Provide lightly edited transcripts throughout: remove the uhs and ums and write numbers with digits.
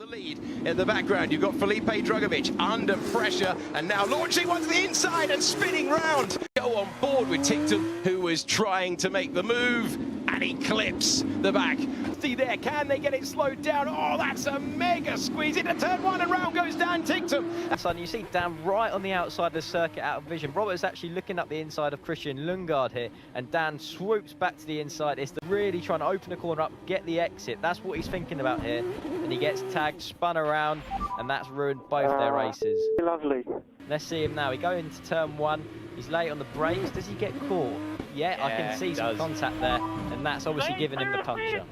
the lead. In the background, you've got Felipe Drugovich under pressure and now launching one to the inside and spinning round. Go on board with Ticktum, who was trying to make the move, and he clips the back. See there, can they get it slowed down? Oh, that's a mega squeeze into turn one, and round goes Dan Ticktum. And you see Dan right on the outside of the circuit out of vision. Robert's actually looking up the inside of Christian Lundgaard here, and Dan swoops back to the inside. It's really trying to open the corner up, get the exit. That's what he's thinking about here. And he gets tagged, spun around, and that's ruined both their races. Lovely. Let's see him now. We go into turn one. He's late on the brakes. Does he get caught? Yeah, I can see some contact there, and that's obviously giving him the puncture.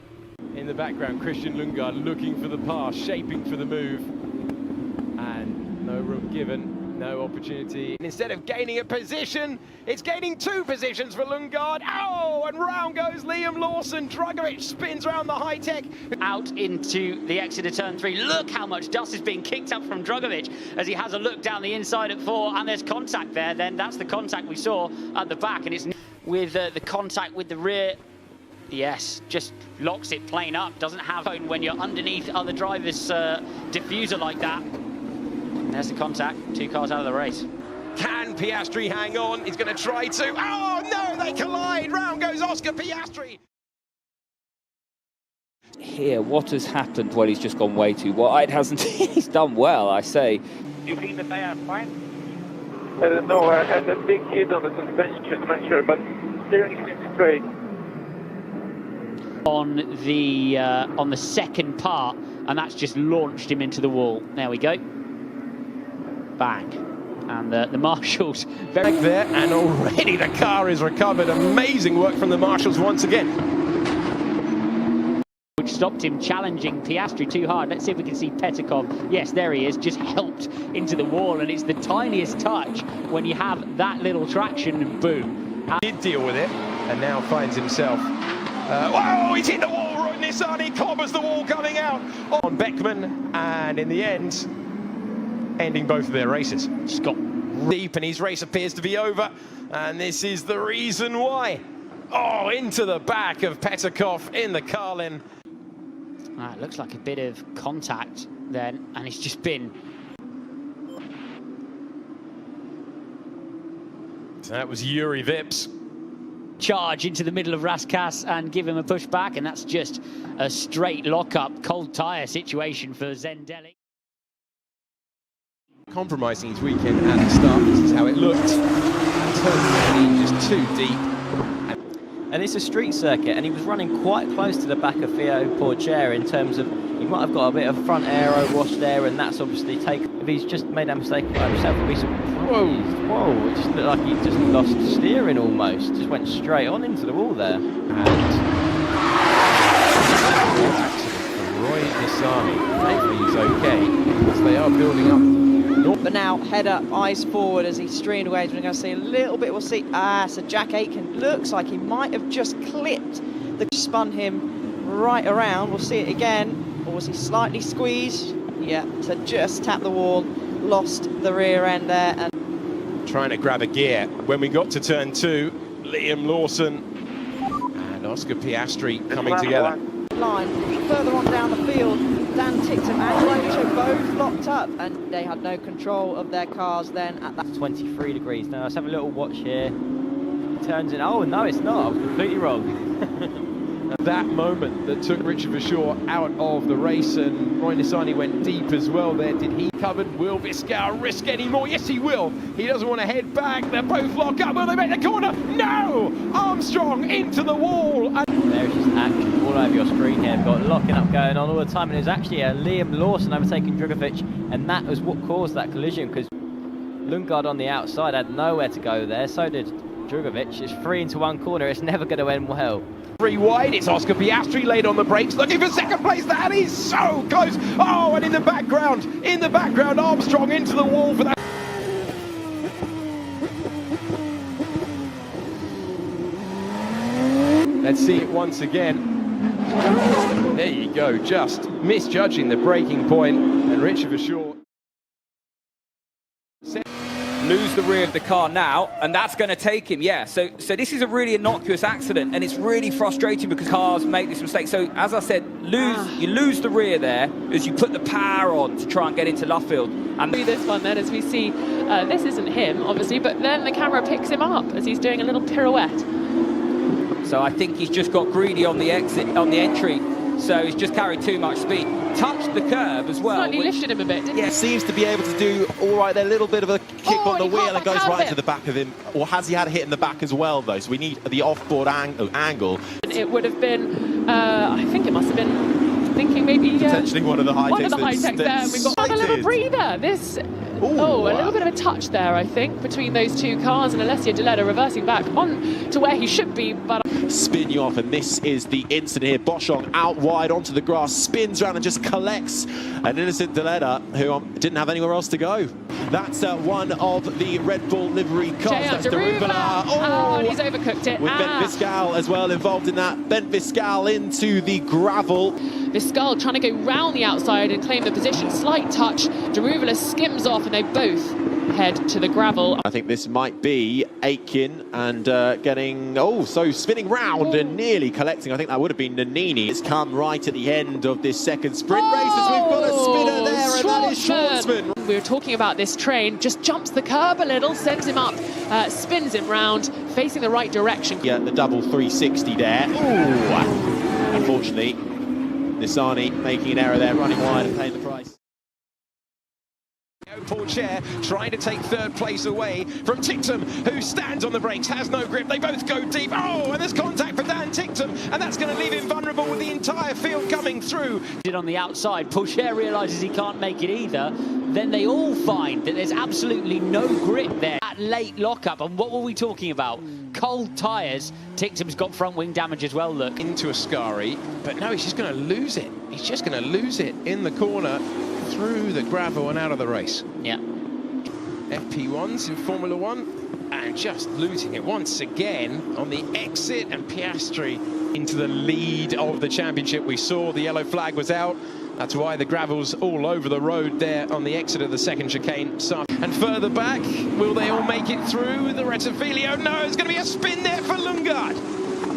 In the background, Christian Lundgaard looking for the pass, shaping for the move, and no room given, no opportunity. Instead of gaining a position, it's gaining two positions for Lundgaard. Oh, and round goes Liam Lawson. Drugovich spins around the high-tech. Out into the exit of turn three. Look how much dust is being kicked up from Drugovich as he has a look down the inside at four, and there's contact there. Then that's the contact we saw at the back, and it's with the contact with the rear. Yes, just locks it plain up. Doesn't have when you're underneath other drivers' diffuser like that. There's the contact. Two cars out of the race. Can Piastri hang on? He's going to try to. Oh no, they collide. Round goes Oscar Piastri. Here, what has happened? Well, he's just gone way too wide, hasn't he? He's done well, I say. Do you think the tire fine? No, I had a big hit on the suspension, not sure, but steering seems straight. On the second part, and that's just launched him into the wall. There we go. Bang. And the marshals very there, and already the car is recovered. Amazing work from the marshals once again. Which stopped him challenging Piastri too hard. Let's see if we can see Petikov. Yes, there he is, just helped into the wall, and it's the tiniest touch when you have that little traction, and boom. Did deal with it, and now finds himself. Whoa, he's hit the wall, right? Nissan, he clobbers the wall coming out on Beckman, and in the end, ending both of their races. Just got deep, and his race appears to be over, and this is the reason why. Oh, into the back of Petikov in the Carlin. It looks like a bit of contact then, and it's just been. So that was Juri Vips. Charge into the middle of Raskas and give him a push back, and that's just a straight lock-up, cold tyre situation for Zendelli. Compromising his weekend at the start. This is how it looked. Totally just too deep. And it's a street circuit, and he was running quite close to the back of Theo Porcher in terms of he might have got a bit of front aero wash there, and that's obviously taken. If he's just made that mistake by himself, it'd be surprised. Whoa! It just looked like he just lost steering almost. Just went straight on into the wall there. And Roy Nissani, thankfully he's okay, because they are building up. But now, head up, eyes forward as he's streamed away. We're going to see a little bit, we'll see. So Jack Aitken looks like he might have just clipped spun him right around. We'll see it again. Or was he slightly squeezed? Yeah, so just tapped the wall, lost the rear end there. And trying to grab a gear. When we got to turn two, Liam Lawson and Oscar Piastri coming together. Line further on down the field, Dan Ticktum and Guanyu Zhou both locked up, and they had no control of their cars then at that. 23 degrees now. Let's have a little watch here. Turns in. Oh no, it's not. I was completely wrong. That moment that took Richard Verschoor out of the race, and Roy Nissani went deep as well there. Did he covered? Will Biscay risk any more? Yes, he will. He doesn't want to head back. They're both locked up. Will they make the corner? No! Armstrong into the wall. And there's just action all over your screen here. We've got locking up going on all the time, and it was actually Liam Lawson overtaking Drugovich, and that was what caused that collision, because Lundgaard on the outside had nowhere to go there. So did Drugovich. It's three into one corner. It's never going to end well. Three wide, it's Oscar Piastri laid on the brakes, looking for second place there, and he's so close. Oh, and in the background, Armstrong into the wall for that. Let's see it once again. There you go, just misjudging the braking point, and Richard Verschoor. lose the rear of the car now, and that's going to take him, yeah. So this is a really innocuous accident, and it's really frustrating because cars make this mistake. So, as I said, you lose the rear there as you put the power on to try and get into Luffield. And Do this one then, as we see, this isn't him, obviously, but then the camera picks him up as he's doing a little pirouette. So I think he's just got greedy on the exit, on the entry. So he's just carried too much speed. Touched the curb as well. Slightly lifted him a bit, didn't Yeah, seems to be able to do all right there. A little bit of a kick on the wheel and goes right into the back of him. Or has he had a hit in the back as well, though? So we need the off-board angle. It would have been, I think it must have been, thinking maybe... potentially one of the high techs there. We've got a little breather. This... a little bit of a touch there, I think, between those two cars, and Alessio Deletta reversing back on to where he should be, but... Spin you off, and this is the incident here. Boschong out wide onto the grass, spins around and just collects an innocent Deletta who didn't have anywhere else to go. That's one of the Red Bull livery cars. That's Darula. Oh, and he's overcooked it. With Bent Viscal as well involved in that. Bent Viscal into the gravel. Viscal trying to go round the outside and claim the position. Slight touch. Darula skims off, and they both head to the gravel. I think this might be Aitken and getting, spinning round and nearly collecting. I think that would have been Nannini. It's come right at the end of this second sprint race as we've got a spinner there, and that is Schwartzman. We were talking about this train, just jumps the curb a little, sends him up, spins him round, facing the right direction. Yeah, the double 360 there. Ooh. Unfortunately, Nissani making an error there, running wide and paying the price. Pourchaire trying to take third place away from Tictum, who stands on the brakes, has no grip. They both go deep. And there's contact for Dan Tictum, and that's going to leave him vulnerable with the entire field coming through. On the outside, Pourchaire realises he can't make it either. Then they all find that there's absolutely no grip there. That late lockup, and what were we talking about? Cold tyres. Tictum's got front wing damage as well, look. Into Ascari, but no, he's just going to lose it. He's just going to lose it in the corner, through the gravel and out of the race. Yeah. FP1s in Formula 1, and just losing it once again on the exit, and Piastri into the lead of the championship. We saw the yellow flag was out. That's why the gravel's all over the road there on the exit of the second chicane. And further back, will they all make it through the Rettifilio? No, it's going to be a spin there for Lundgaard.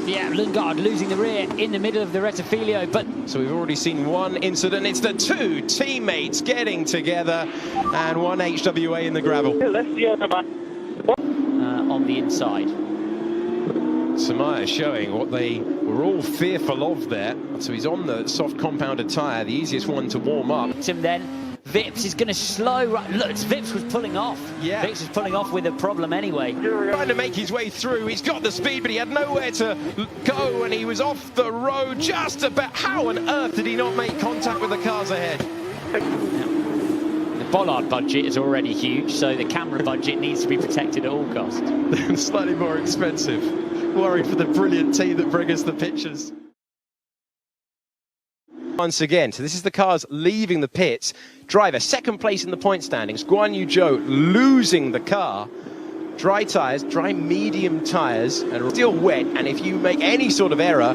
Yeah, Lundgaard losing the rear in the middle of the Rettifilio, but... So we've already seen one incident. It's the two teammates getting together, and one HWA in the gravel. On the inside. Samaya showing what they were all fearful of there. So he's on the soft compounded tyre, the easiest one to warm up. Him then. Vips is going to slow. Look, Vips was pulling off. Yeah. Vips was pulling off with a problem anyway. Trying to make his way through. He's got the speed, but he had nowhere to go, and he was off the road just about. How on earth did he not make contact with the cars ahead? The Bollard budget is already huge, so the camera budget needs to be protected at all costs. Slightly more expensive. Worried for the brilliant team that bring us the pictures. Once again, so this is the cars leaving the pits. Driver, second place in the point standings. Guanyu Zhou losing the car. Dry tyres, dry medium tyres, and still wet. And if you make any sort of error,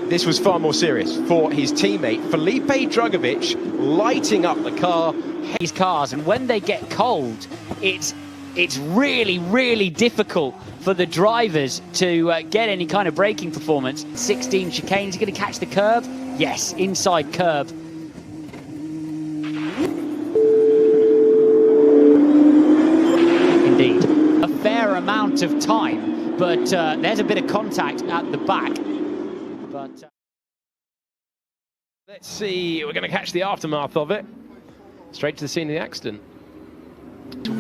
this was far more serious for his teammate. Felipe Drugovich lighting up the car. These cars, and when they get cold, it's really, really difficult for the drivers to get any kind of braking performance. 16 chicanes, he's going to catch the curb. Yes, inside curb. Indeed. A fair amount of time, but there's a bit of contact at the back. But let's see, we're going to catch the aftermath of it. Straight to the scene of the accident.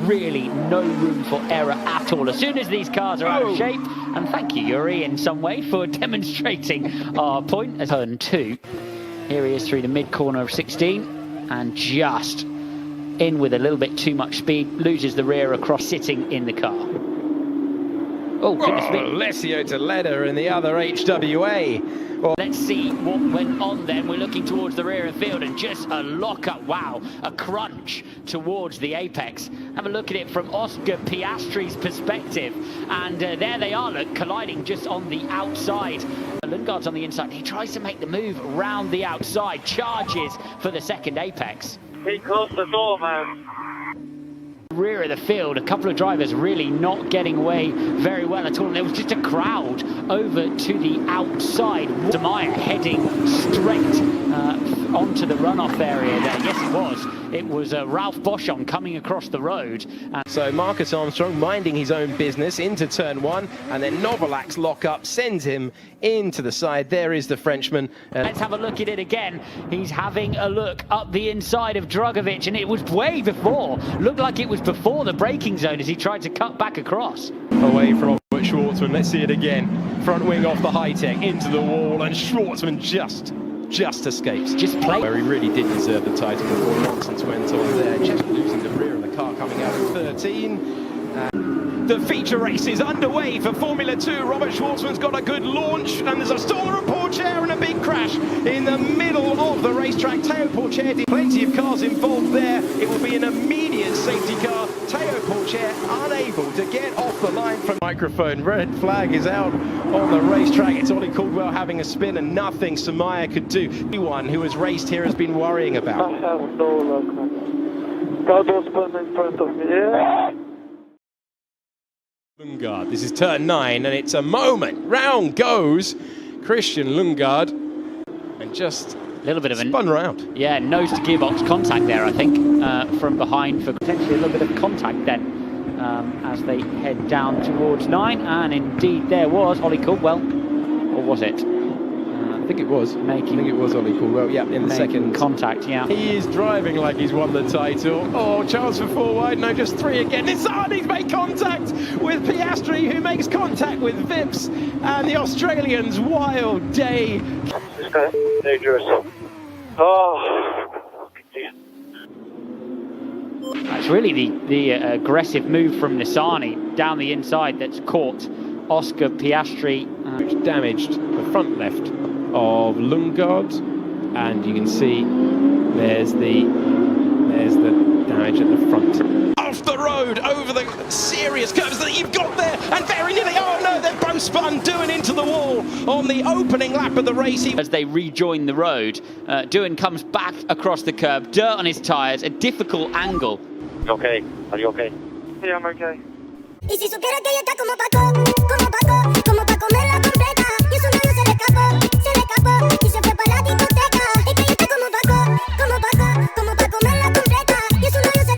Really no room for error at all. As soon as these cars are out of shape, and thank you, Yuri, in some way for demonstrating our point as turn 2. Here he is through the mid-corner of 16, and just in with a little bit too much speed, loses the rear across sitting in the car. Oh, goodness me. Alessio Deletta and the other HWA. Well, let's see what went on then. We're looking towards the rear of the field, and just a lock-up, wow, a crunch towards the apex. Have a look at it from Oscar Piastri's perspective, and there they are, look, colliding just on the outside. Lundgaard's on the inside. He tries to make the move round the outside, charges for the second apex. He closed the door, man. Rear of the field, a couple of drivers really not getting away very well at all. And there was just a crowd over to the outside. Meyer heading straight onto the runoff area there. Yes, it was. It was Ralph Boschon coming across the road. So Marcus Armstrong minding his own business into turn 1, and then Novalak's lock-up sends him into the side. There is the Frenchman. Let's have a look at it again. He's having a look up the inside of Drugovich, and it was way before. Looked like it was before the braking zone as he tried to cut back across. Away from Schwartzman. Let's see it again. Front wing off the high-tech into the wall, and Schwartzman just escapes. Just play. Where he really did deserve the title before nonsense went on there. Just losing the rear of the car coming out of 13. The feature race is underway for Formula 2. Robert Schwartzman's got a good launch, and there's a Stoller and Pourchaire and a big crash in the middle of the racetrack. Théo Pourchaire did plenty of cars involved there. It will be an immediate safety car. Théo Pourchaire unable to get off the line from microphone. Red flag is out on the racetrack. It's Ollie Caldwell having a spin, and nothing Samaya could do. Anyone who has raced here has been worrying about. I have no luck. Caldwell spun in front of me. Yeah. Lundgaard. This is turn 9, and it's a moment. Round goes Christian Lundgaard, and just a little bit of spun round. Yeah, nose to gearbox contact there, I think, from behind for potentially a little bit of contact then as they head down towards 9. And indeed there was Ollie Caldwell, or was it? I think it was. I think it was Ollie Caldwell. Yeah, in the second contact. Yeah, he is driving like he's won the title. Oh, chance for 4 wide. No, just 3 again. He's made contact with Piastri, who makes contact with Vips, and the Australians. Wild day. Dangerous. Oh. That's really the aggressive move from Nissany down the inside that's caught Oscar Piastri, which damaged the front left of Lundgaard, and you can see there's the damage at the front. Off the road over the serious curves that you've got there, and very nearly, oh no, they're both spun doing into the wall on the opening lap of the race. As they rejoin the road, Doohan comes back across the curb, dirt on his tyres, a difficult angle. Okay, are you okay? Yeah, I'm okay. Y si supiera que ella está como Paco, como pa' comerla completa. Y su novio se le escapó, y se